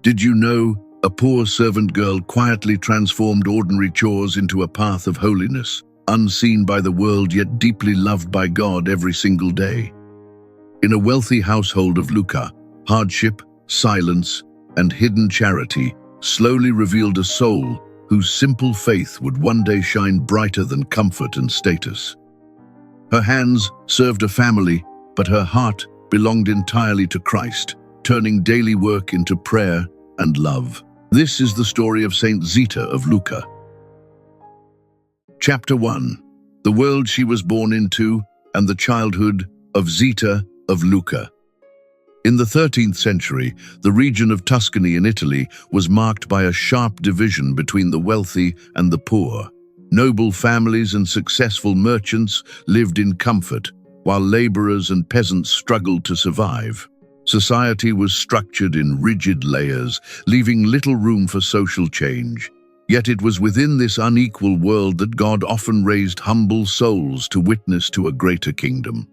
Did you know a poor servant girl quietly transformed ordinary chores into a path of holiness, unseen by the world yet deeply loved by God every single day? In a wealthy household of Lucca, hardship, silence, and hidden charity slowly revealed a soul whose simple faith would one day shine brighter than comfort and status. Her hands served a family, but her heart belonged entirely to Christ, turning daily work into prayer and love. This is the story of Saint Zita of Lucca. Chapter 1. The world she was born into and the childhood of Zita of Lucca. In the 13th century, the region of Tuscany in Italy was marked by a sharp division between the wealthy and the poor. Noble families and successful merchants lived in comfort, while laborers and peasants struggled to survive. Society was structured in rigid layers, leaving little room for social change. Yet it was within this unequal world that God often raised humble souls to witness to a greater kingdom.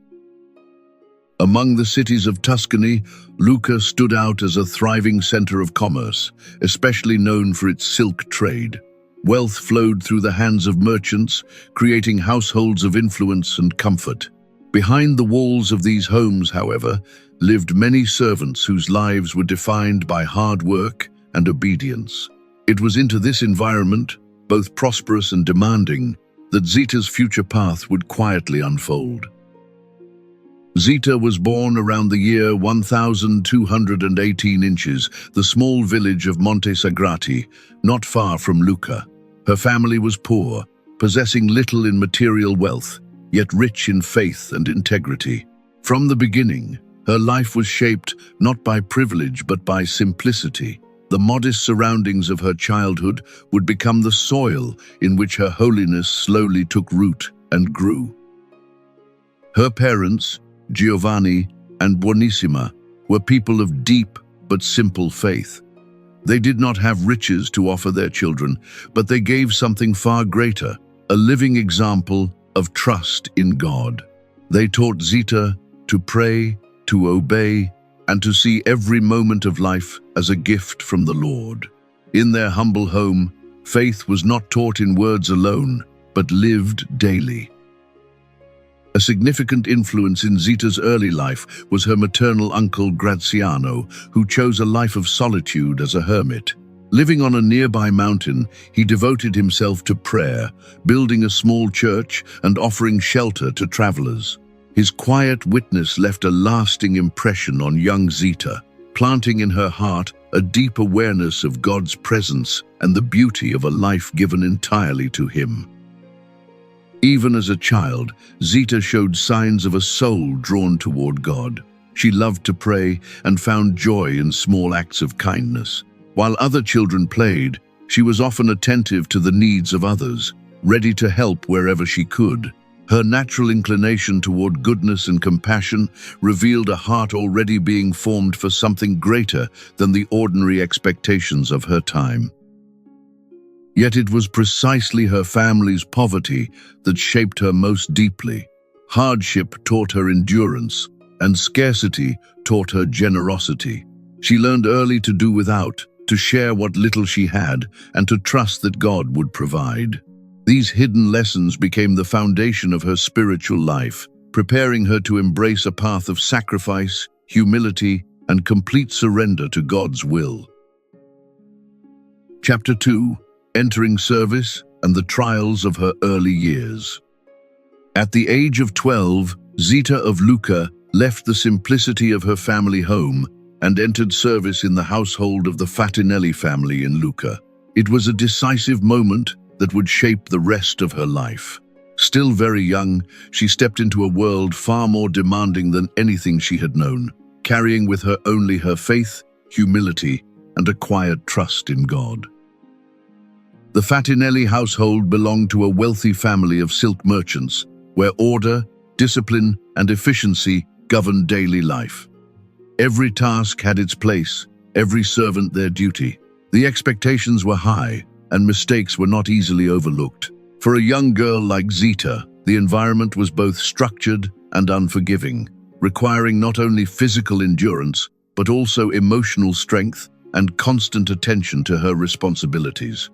Among the cities of Tuscany, Lucca stood out as a thriving center of commerce, especially known for its silk trade. Wealth flowed through the hands of merchants, creating households of influence and comfort. Behind the walls of these homes, however, lived many servants whose lives were defined by hard work and obedience. It was into this environment, both prosperous and demanding, that Zita's future path would quietly unfold. Zita was born around the year 1218 inches, the small village of Monte Sagrati, not far from Lucca. Her family was poor, possessing little in material wealth, yet rich in faith and integrity. From the beginning, her life was shaped not by privilege but by simplicity. The modest surroundings of her childhood would become the soil in which her holiness slowly took root and grew. Her parents, Giovanni and Buonissima, were people of deep but simple faith. They did not have riches to offer their children, but they gave something far greater, a living example of trust in God. They taught Zita to pray, to obey, and to see every moment of life as a gift from the Lord. In their humble home, faith was not taught in words alone, but lived daily. A significant influence in Zita's early life was her maternal uncle Graziano, who chose a life of solitude as a hermit. Living on a nearby mountain, he devoted himself to prayer, building a small church and offering shelter to travelers. His quiet witness left a lasting impression on young Zita, planting in her heart a deep awareness of God's presence and the beauty of a life given entirely to him. Even as a child, Zita showed signs of a soul drawn toward God. She loved to pray and found joy in small acts of kindness. While other children played, she was often attentive to the needs of others, ready to help wherever she could. Her natural inclination toward goodness and compassion revealed a heart already being formed for something greater than the ordinary expectations of her time. Yet it was precisely her family's poverty that shaped her most deeply. Hardship taught her endurance, and scarcity taught her generosity. She learned early to do without, to share what little she had, and to trust that God would provide. These hidden lessons became the foundation of her spiritual life, preparing her to embrace a path of sacrifice, humility, and complete surrender to God's will. Chapter 2. Entering service and the trials of her early years. At the age of 12, Zita of Lucca left the simplicity of her family home and entered service in the household of the Fatinelli family in Lucca. It was a decisive moment that would shape the rest of her life. Still very young, she stepped into a world far more demanding than anything she had known, carrying with her only her faith, humility, and a quiet trust in God. The Fatinelli household belonged to a wealthy family of silk merchants, where order, discipline, and efficiency governed daily life. Every task had its place, every servant their duty. The expectations were high, and mistakes were not easily overlooked. For a young girl like Zita, the environment was both structured and unforgiving, requiring not only physical endurance, but also emotional strength and constant attention to her responsibilities.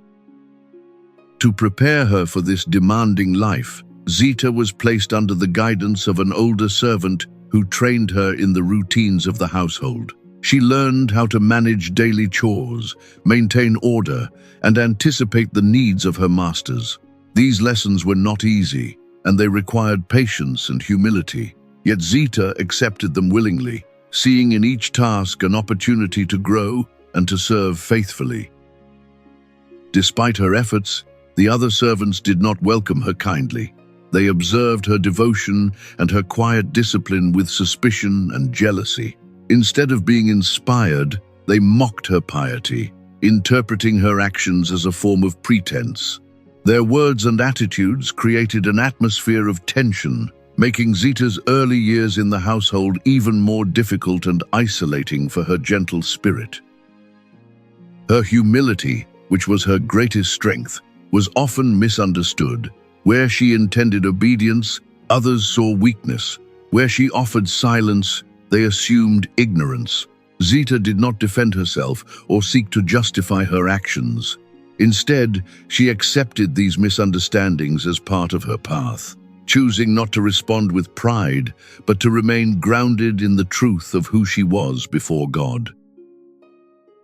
To prepare her for this demanding life, Zita was placed under the guidance of an older servant who trained her in the routines of the household. She learned how to manage daily chores, maintain order, and anticipate the needs of her masters. These lessons were not easy, and they required patience and humility. Yet Zita accepted them willingly, seeing in each task an opportunity to grow and to serve faithfully. Despite her efforts, the other servants did not welcome her kindly. They observed her devotion and her quiet discipline with suspicion and jealousy. Instead of being inspired, they mocked her piety, interpreting her actions as a form of pretense. Their words and attitudes created an atmosphere of tension, making Zita's early years in the household even more difficult and isolating for her gentle spirit. Her humility, which was her greatest strength, was often misunderstood. Where she intended obedience, others saw weakness. Where she offered silence, they assumed ignorance. Zita did not defend herself or seek to justify her actions. Instead, she accepted these misunderstandings as part of her path, choosing not to respond with pride, but to remain grounded in the truth of who she was before God.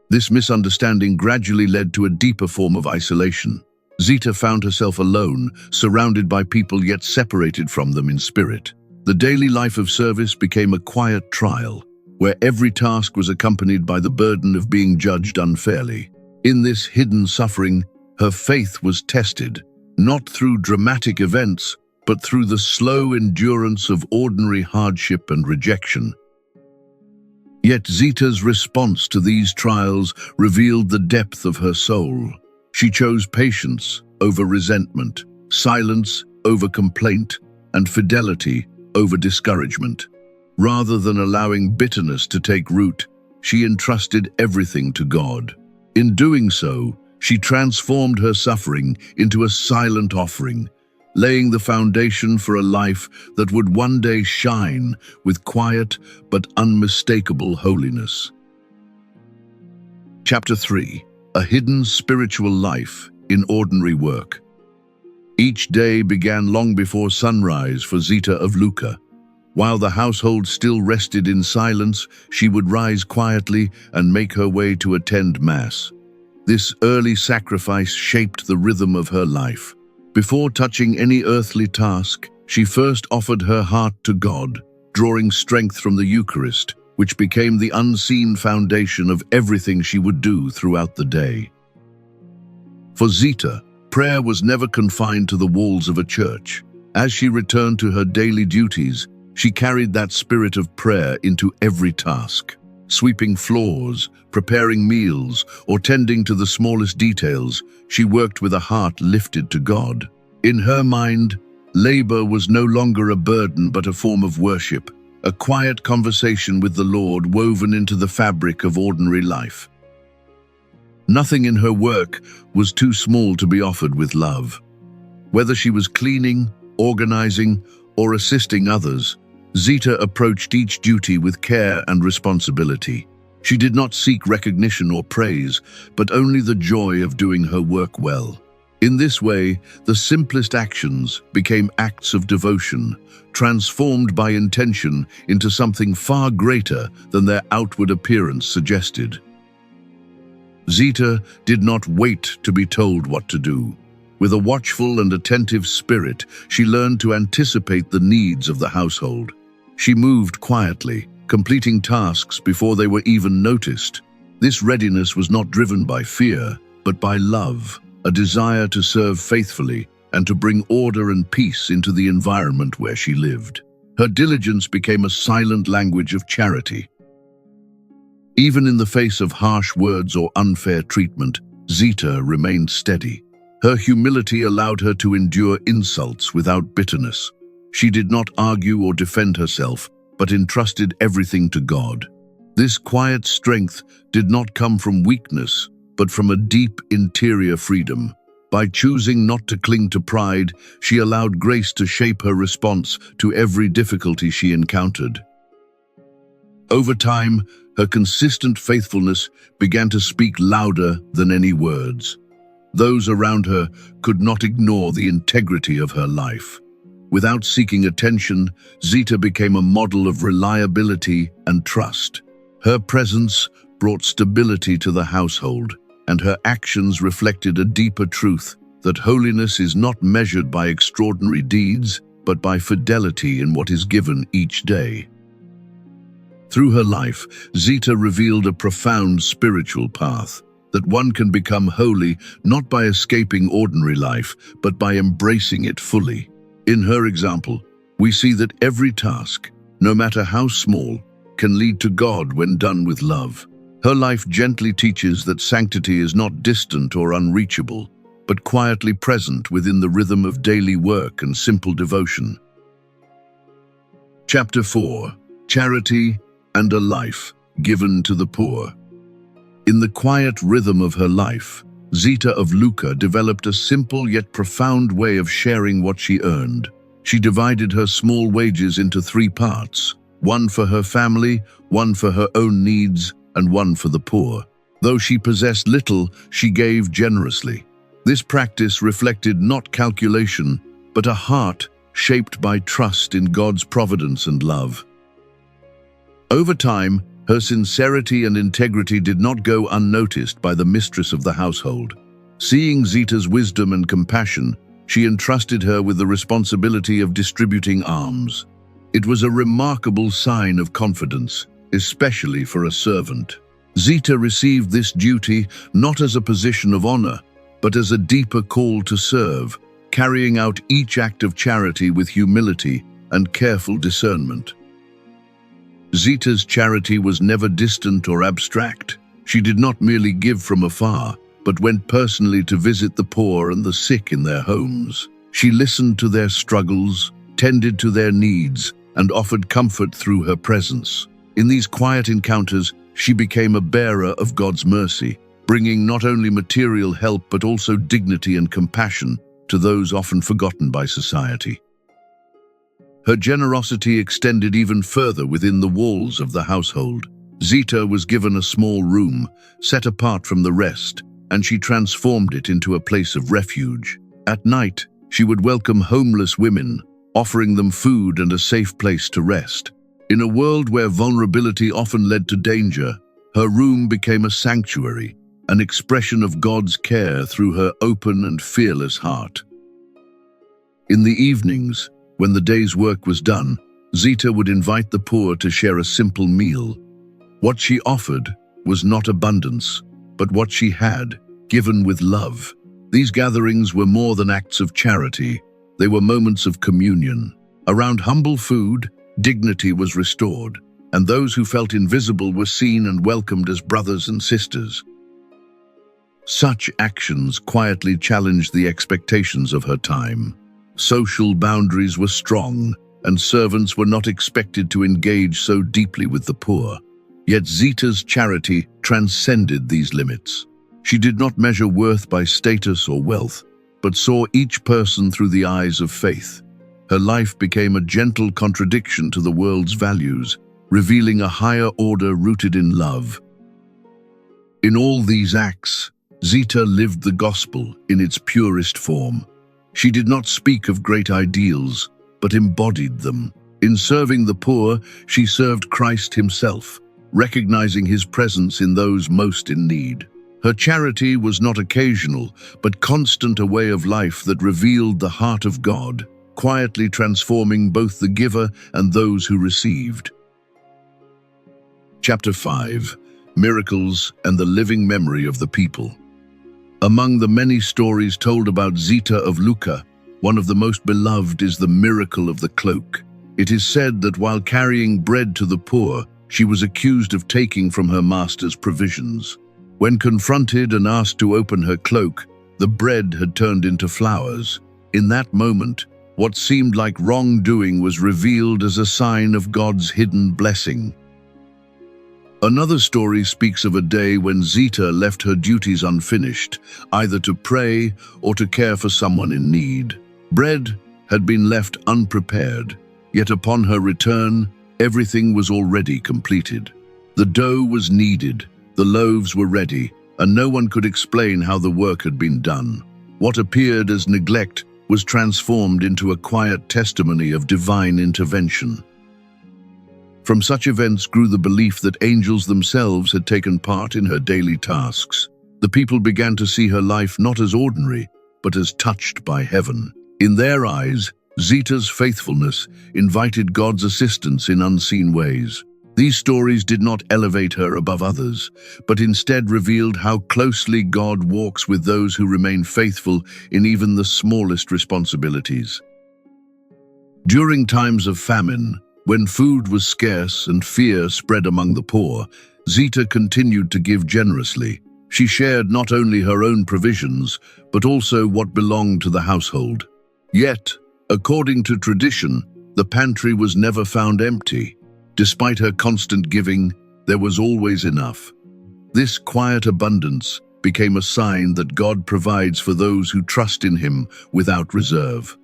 This misunderstanding gradually led to a deeper form of isolation. Zita found herself alone, surrounded by people yet separated from them in spirit. The daily life of service became a quiet trial, where every task was accompanied by the burden of being judged unfairly. In this hidden suffering, her faith was tested, not through dramatic events, but through the slow endurance of ordinary hardship and rejection. Yet Zita's response to these trials revealed the depth of her soul. She chose patience over resentment, silence over complaint, and fidelity over discouragement. Rather than allowing bitterness to take root, she entrusted everything to God. In doing so, she transformed her suffering into a silent offering, laying the foundation for a life that would one day shine with quiet but unmistakable holiness. Chapter 3. A hidden spiritual life in ordinary work. Each day began long before sunrise for Zita of Lucca. While the household still rested in silence, she would rise quietly and make her way to attend Mass. This early sacrifice shaped the rhythm of her life. Before touching any earthly task, she first offered her heart to God, drawing strength from the Eucharist, which became the unseen foundation of everything she would do throughout the day. For Zita, prayer was never confined to the walls of a church. As she returned to her daily duties, she carried that spirit of prayer into every task. Sweeping floors, preparing meals, or tending to the smallest details, she worked with a heart lifted to God. In her mind, labor was no longer a burden but a form of worship, a quiet conversation with the Lord woven into the fabric of ordinary life. Nothing in her work was too small to be offered with love. Whether she was cleaning, organizing, or assisting others, Zita approached each duty with care and responsibility. She did not seek recognition or praise, but only the joy of doing her work well. In this way, the simplest actions became acts of devotion, transformed by intention into something far greater than their outward appearance suggested. Zita did not wait to be told what to do. With a watchful and attentive spirit, she learned to anticipate the needs of the household. She moved quietly, completing tasks before they were even noticed. This readiness was not driven by fear, but by love, a desire to serve faithfully and to bring order and peace into the environment where she lived. Her diligence became a silent language of charity. Even in the face of harsh words or unfair treatment, Zita remained steady. Her humility allowed her to endure insults without bitterness. She did not argue or defend herself, but entrusted everything to God. This quiet strength did not come from weakness, but from a deep interior freedom. By choosing not to cling to pride, she allowed grace to shape her response to every difficulty she encountered. Over time, Her consistent faithfulness began to speak louder than any words. Those around her could not ignore the integrity of her life. Without seeking attention, Zita became a model of reliability and trust. Her presence brought stability to the household, and her actions reflected a deeper truth that holiness is not measured by extraordinary deeds, but by fidelity in what is given each day. Through her life, Zita revealed a profound spiritual path, that one can become holy not by escaping ordinary life, but by embracing it fully. In her example, we see that every task, no matter how small, can lead to God when done with love. Her life gently teaches that sanctity is not distant or unreachable, but quietly present within the rhythm of daily work and simple devotion. Chapter 4. Charity and a life given to the poor. In the quiet rhythm of her life, Zita of Lucca developed a simple yet profound way of sharing what she earned. She divided her small wages into 3 parts, one for her family, one for her own needs, and one for the poor. Though she possessed little, she gave generously. This practice reflected not calculation, but a heart shaped by trust in God's providence and love. Over time, her sincerity and integrity did not go unnoticed by the mistress of the household. Seeing Zita's wisdom and compassion, she entrusted her with the responsibility of distributing alms. It was a remarkable sign of confidence, especially for a servant. Zita received this duty not as a position of honor, but as a deeper call to serve, carrying out each act of charity with humility and careful discernment. Zita's charity was never distant or abstract. She did not merely give from afar, but went personally to visit the poor and the sick in their homes. She listened to their struggles, tended to their needs, and offered comfort through her presence. In these quiet encounters, she became a bearer of God's mercy, bringing not only material help but also dignity and compassion to those often forgotten by society. Her generosity extended even further within the walls of the household. Zita was given a small room, set apart from the rest, and she transformed it into a place of refuge. At night, she would welcome homeless women, offering them food and a safe place to rest. In a world where vulnerability often led to danger, her room became a sanctuary, an expression of God's care through her open and fearless heart. In the evenings, when the day's work was done, Zita would invite the poor to share a simple meal. What she offered was not abundance, but what she had, given with love. These gatherings were more than acts of charity. They were moments of communion. Around humble food, dignity was restored, and those who felt invisible were seen and welcomed as brothers and sisters. Such actions quietly challenged the expectations of her time. Social boundaries were strong, and servants were not expected to engage so deeply with the poor. Yet Zita's charity transcended these limits. She did not measure worth by status or wealth, but saw each person through the eyes of faith. Her life became a gentle contradiction to the world's values, revealing a higher order rooted in love. In all these acts, Zita lived the gospel in its purest form. She did not speak of great ideals, but embodied them. In serving the poor, she served Christ himself, recognizing his presence in those most in need. Her charity was not occasional, but constant, a way of life that revealed the heart of God, quietly transforming both the giver and those who received. Chapter 5. Miracles and the living memory of the people. Among the many stories told about Zita of Lucca, one of the most beloved is the miracle of the cloak. It is said that while carrying bread to the poor, she was accused of taking from her master's provisions. When confronted and asked to open her cloak, the bread had turned into flowers. In that moment, what seemed like wrongdoing was revealed as a sign of God's hidden blessing. Another story speaks of a day when Zita left her duties unfinished, either to pray or to care for someone in need. Bread had been left unprepared, yet upon her return, everything was already completed. The dough was kneaded, the loaves were ready, and no one could explain how the work had been done. What appeared as neglect was transformed into a quiet testimony of divine intervention. From such events grew the belief that angels themselves had taken part in her daily tasks. The people began to see her life not as ordinary, but as touched by heaven. In their eyes, Zita's faithfulness invited God's assistance in unseen ways. These stories did not elevate her above others, but instead revealed how closely God walks with those who remain faithful in even the smallest responsibilities. During times of famine, when food was scarce and fear spread among the poor, Zita continued to give generously. She shared not only her own provisions, but also what belonged to the household. Yet, according to tradition, the pantry was never found empty. Despite her constant giving, there was always enough. This quiet abundance became a sign that God provides for those who trust in Him without reserve.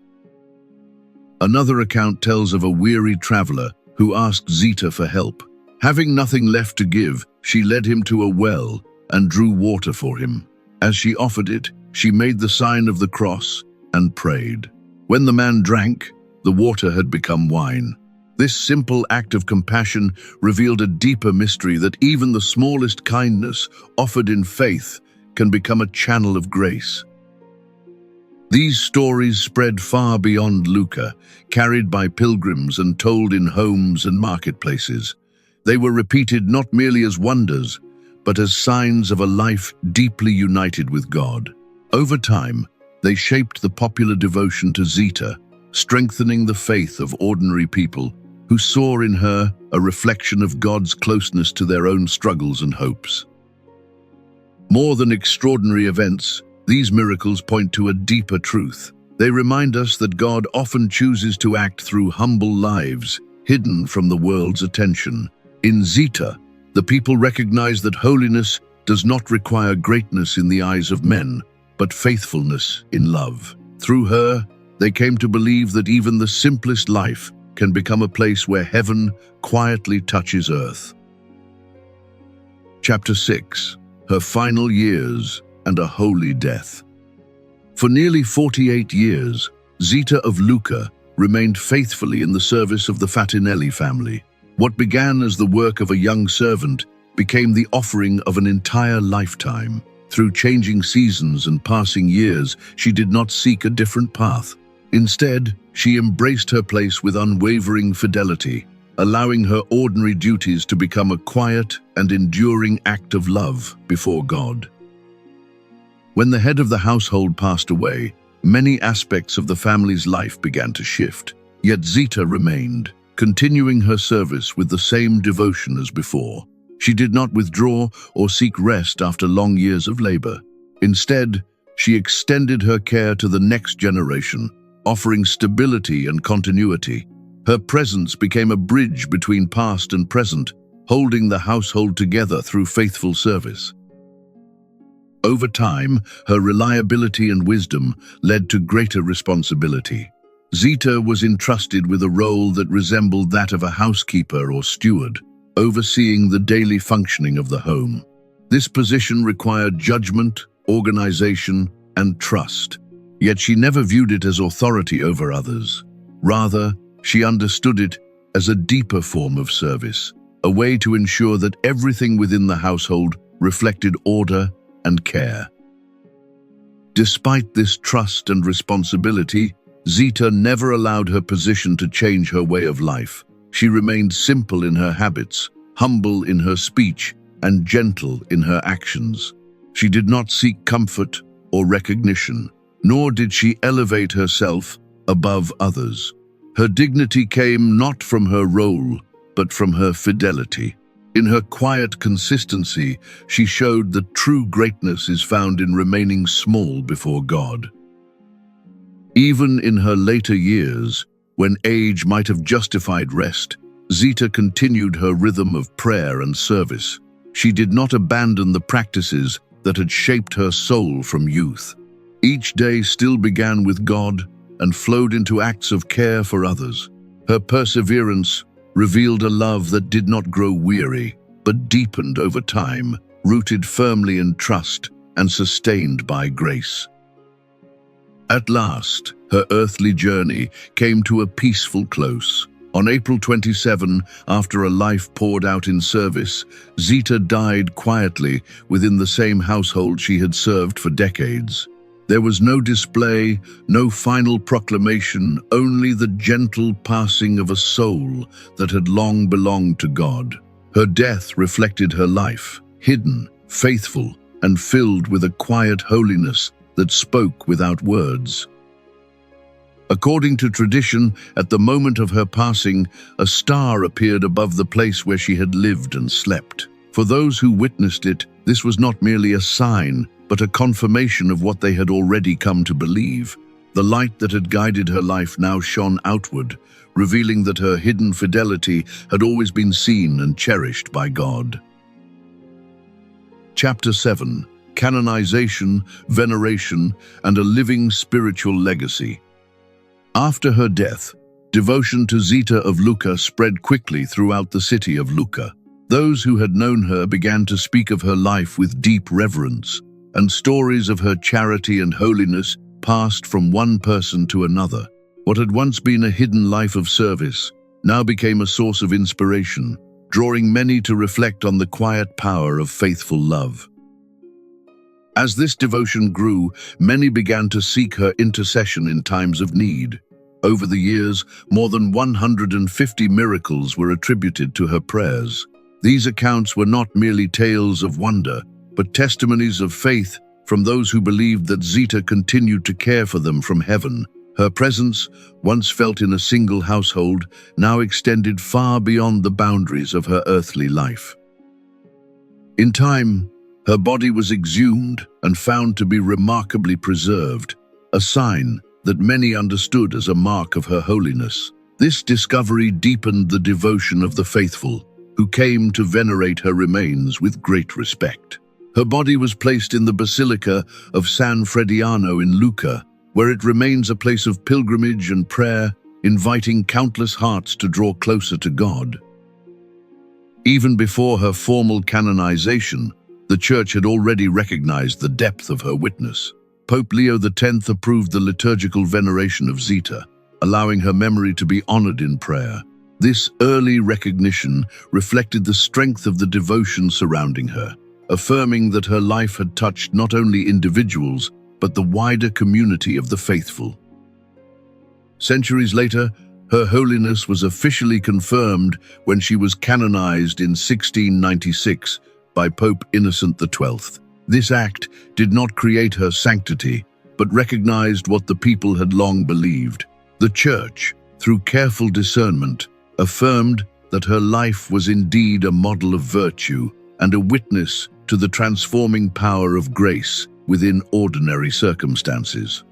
Another account tells of a weary traveler who asked Zita for help. Having nothing left to give, she led him to a well and drew water for him. As she offered it, she made the sign of the cross and prayed. When the man drank, the water had become wine. This simple act of compassion revealed a deeper mystery that even the smallest kindness, offered in faith, can become a channel of grace. These stories spread far beyond Lucca, carried by pilgrims and told in homes and marketplaces. They were repeated not merely as wonders, but as signs of a life deeply united with God. Over time, they shaped the popular devotion to Zita, strengthening the faith of ordinary people who saw in her a reflection of God's closeness to their own struggles and hopes. More than extraordinary events, these miracles point to a deeper truth. They remind us that God often chooses to act through humble lives, hidden from the world's attention. In Zita, the people recognize that holiness does not require greatness in the eyes of men, but faithfulness in love. Through her, they came to believe that even the simplest life can become a place where heaven quietly touches earth. Chapter 6. Her Final Years and a Holy Death. For nearly 48 years, Zita of Lucca remained faithfully in the service of the Fatinelli family. What began as the work of a young servant became the offering of an entire lifetime. Through changing seasons and passing years, she did not seek a different path. Instead, she embraced her place with unwavering fidelity, allowing her ordinary duties to become a quiet and enduring act of love before God. When the head of the household passed away, many aspects of the family's life began to shift. Yet Zita remained, continuing her service with the same devotion as before. She did not withdraw or seek rest after long years of labor. Instead, she extended her care to the next generation, offering stability and continuity. Her presence became a bridge between past and present, holding the household together through faithful service. Over time, her reliability and wisdom led to greater responsibility. Zita was entrusted with a role that resembled that of a housekeeper or steward, overseeing the daily functioning of the home. This position required judgment, organization, and trust. Yet she never viewed it as authority over others. Rather, she understood it as a deeper form of service, a way to ensure that everything within the household reflected order and care. Despite this trust and responsibility, Zita never allowed her position to change her way of life. She remained simple in her habits, humble in her speech, and gentle in her actions. She did not seek comfort or recognition, nor did she elevate herself above others. Her dignity came not from her role, but from her fidelity. In her quiet consistency, she showed that true greatness is found in remaining small before God. Even in her later years, when age might have justified rest, Zita continued her rhythm of prayer and service. She did not abandon the practices that had shaped her soul from youth. Each day still began with God and flowed into acts of care for others. Her perseverance revealed a love that did not grow weary, but deepened over time, rooted firmly in trust and sustained by grace. At last, her earthly journey came to a peaceful close. On April 27, after a life poured out in service, Zita died quietly within the same household she had served for decades. There was no display, no final proclamation, only the gentle passing of a soul that had long belonged to God. Her death reflected her life, hidden, faithful, and filled with a quiet holiness that spoke without words. According to tradition, at the moment of her passing, a star appeared above the place where she had lived and slept. For those who witnessed it, this was not merely a sign, but a confirmation of what they had already come to believe. The light that had guided her life now shone outward, revealing that her hidden fidelity had always been seen and cherished by God. Chapter 7. Canonization, Veneration, and a Living Spiritual Legacy. After her death, devotion to Zita of Lucca spread quickly throughout the city of Lucca. Those who had known her began to speak of her life with deep reverence, and stories of her charity and holiness passed from one person to another. What had once been a hidden life of service now became a source of inspiration, drawing many to reflect on the quiet power of faithful love. As this devotion grew, many began to seek her intercession in times of need. Over the years, more than 150 miracles were attributed to her prayers. These accounts were not merely tales of wonder, but testimonies of faith from those who believed that Zita continued to care for them from heaven. Her presence, once felt in a single household, now extended far beyond the boundaries of her earthly life. In time, her body was exhumed and found to be remarkably preserved, a sign that many understood as a mark of her holiness. This discovery deepened the devotion of the faithful, who came to venerate her remains with great respect. Her body was placed in the Basilica of San Frediano in Lucca, where it remains a place of pilgrimage and prayer, inviting countless hearts to draw closer to God. Even before her formal canonization, the Church had already recognized the depth of her witness. Pope Leo X approved the liturgical veneration of Zita, allowing her memory to be honored in prayer. This early recognition reflected the strength of the devotion surrounding her, affirming that her life had touched not only individuals, but the wider community of the faithful. Centuries later, her holiness was officially confirmed when she was canonized in 1696 by Pope Innocent XII. This act did not create her sanctity, but recognized what the people had long believed. The Church, through careful discernment, affirmed that her life was indeed a model of virtue and a witness to the transforming power of grace within ordinary circumstances.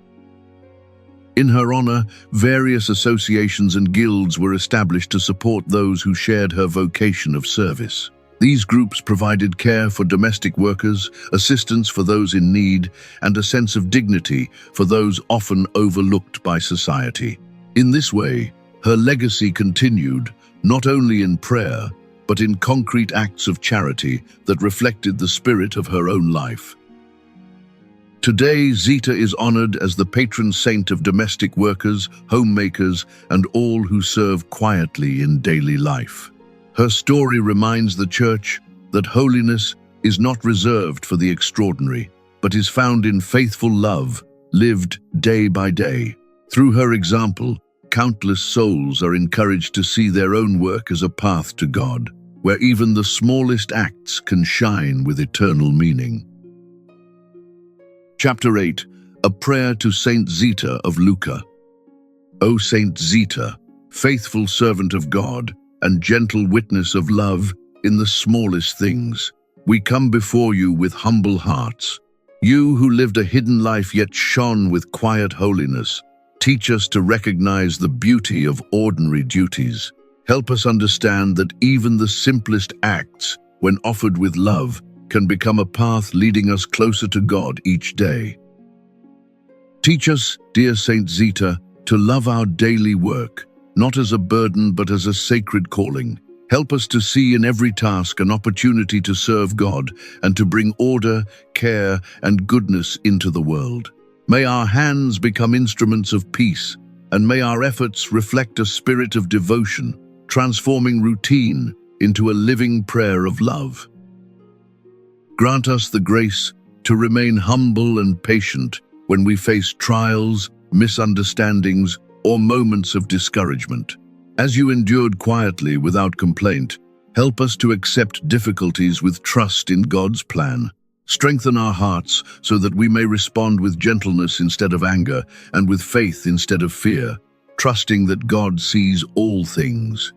In her honor, various associations and guilds were established to support those who shared her vocation of service. These groups provided care for domestic workers, assistance for those in need, and a sense of dignity for those often overlooked by society. In this way, her legacy continued, not only in prayer, but in concrete acts of charity that reflected the spirit of her own life. Today, Zita is honored as the patron saint of domestic workers, homemakers, and all who serve quietly in daily life. Her story reminds the Church that holiness is not reserved for the extraordinary, but is found in faithful love, lived day by day. Through her example, countless souls are encouraged to see their own work as a path to God, where even the smallest acts can shine with eternal meaning. Chapter 8. A Prayer to Saint Zita of Lucca. O Saint Zita, faithful servant of God, and gentle witness of love in the smallest things, we come before you with humble hearts. You who lived a hidden life yet shone with quiet holiness, teach us to recognize the beauty of ordinary duties. Help us understand that even the simplest acts, when offered with love, can become a path leading us closer to God each day. Teach us, dear Saint Zita, to love our daily work, not as a burden but as a sacred calling, Help us to see in every task an opportunity to serve God and to bring order, care, and goodness into the world. May our hands become instruments of peace, and may our efforts reflect a spirit of devotion, transforming routine into a living prayer of love. Grant us the grace to remain humble and patient when we face trials, misunderstandings, or moments of discouragement. As you endured quietly without complaint, help us to accept difficulties with trust in God's plan. Strengthen our hearts so that we may respond with gentleness instead of anger and with faith instead of fear, trusting that God sees all things.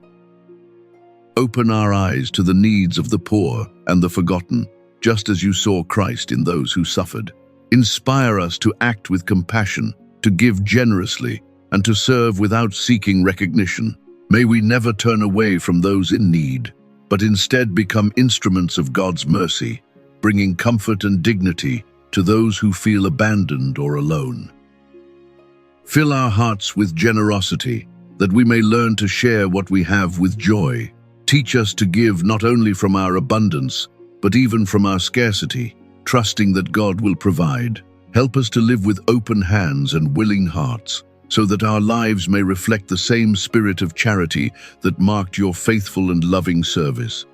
Open our eyes to the needs of the poor and the forgotten, just as you saw Christ in those who suffered. Inspire us to act with compassion, to give generously, and to serve without seeking recognition. May we never turn away from those in need, but instead become instruments of God's mercy, bringing comfort and dignity to those who feel abandoned or alone. Fill our hearts with generosity, that we may learn to share what we have with joy. Teach us to give not only from our abundance, but even from our scarcity, trusting that God will provide. Help us to live with open hands and willing hearts, so that our lives may reflect the same spirit of charity that marked your faithful and loving service.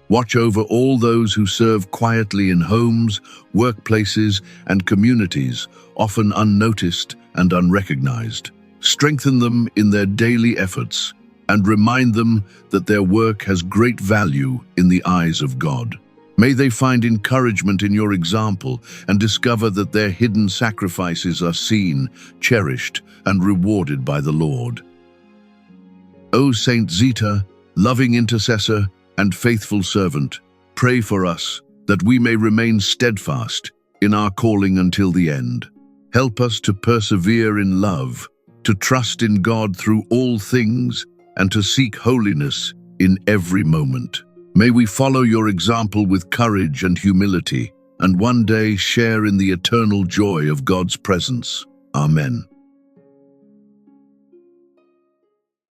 Watch over all those who serve quietly in homes, workplaces, and communities, often unnoticed and unrecognized. Strengthen them in their daily efforts, and remind them that their work has great value in the eyes of God. May they find encouragement in your example and discover that their hidden sacrifices are seen, cherished, and rewarded by the Lord. O Saint Zita, loving intercessor and faithful servant, pray for us that we may remain steadfast in our calling until the end. Help us to persevere in love, to trust in God through all things, and to seek holiness in every moment. May we follow your example with courage and humility, and one day share in the eternal joy of God's presence. Amen.